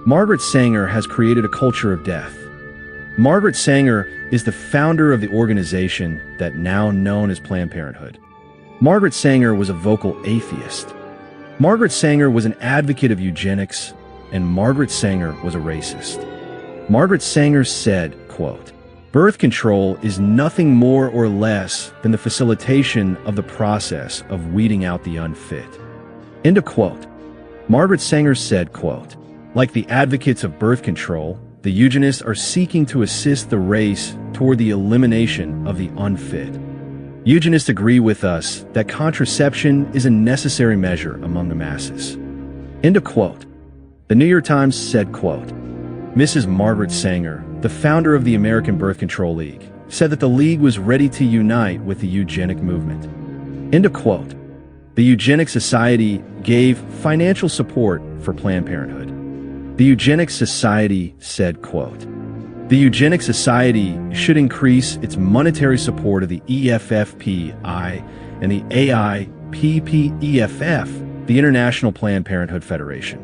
Margaret Sanger has created a culture of death. Margaret Sanger is the founder of the organization that now known as Planned Parenthood. Margaret Sanger was a vocal atheist. Margaret Sanger was an advocate of eugenics, and Margaret Sanger was a racist. Margaret Sanger said, quote, "Birth control is nothing more or less than the facilitation of the process of weeding out the unfit." End of quote. Margaret Sanger said, quote, "Like the advocates of birth control, the eugenists are seeking to assist the race toward the elimination of the unfit. Eugenists agree with us that contraception is a necessary measure among the masses." End of quote. The New York Times said, quote, "Mrs. Margaret Sanger, the founder of the American Birth Control League, said that the League was ready to unite with the eugenic movement." End of quote. The Eugenic Society gave financial support for Planned Parenthood. The Eugenic Society said, quote, "The Eugenic Society should increase its monetary support of the EFFPI and the AIPPEFF, the International Planned Parenthood Federation."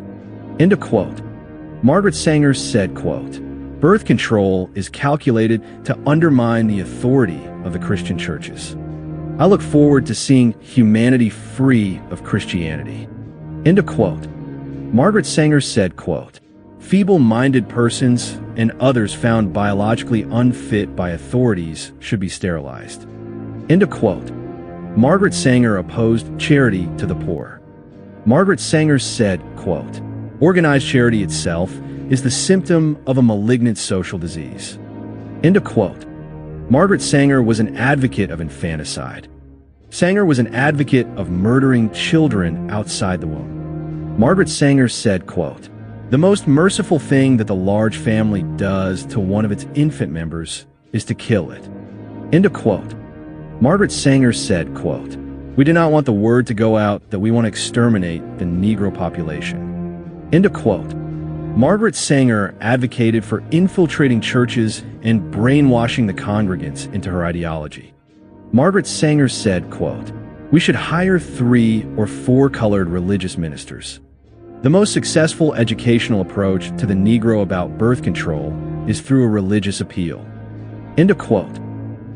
End of quote. Margaret Sanger said, quote, "Birth control is calculated to undermine the authority of the Christian churches. I look forward to seeing humanity free of Christianity." End of quote. Margaret Sanger said, quote, "Feeble-minded persons and others found biologically unfit by authorities should be sterilized." End of quote. Margaret Sanger opposed charity to the poor. Margaret Sanger said, quote, "Organized charity itself is the symptom of a malignant social disease." End of quote. Margaret Sanger was an advocate of infanticide. Sanger was an advocate of murdering children outside the womb. Margaret Sanger said, quote, "The most merciful thing that the large family does to one of its infant members is to kill it." End of quote. Margaret Sanger said, quote, "We do not want the word to go out that we want to exterminate the Negro population." End of quote. Margaret Sanger advocated for infiltrating churches and brainwashing the congregants into her ideology. Margaret Sanger said, quote, "We should hire 3 or 4 colored religious ministers. The most successful educational approach to the Negro about birth control is through a religious appeal." End of quote.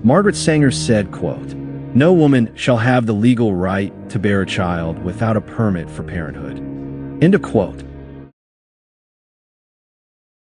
Margaret Sanger said, quote, "No woman shall have the legal right to bear a child without a permit for parenthood." End of quote.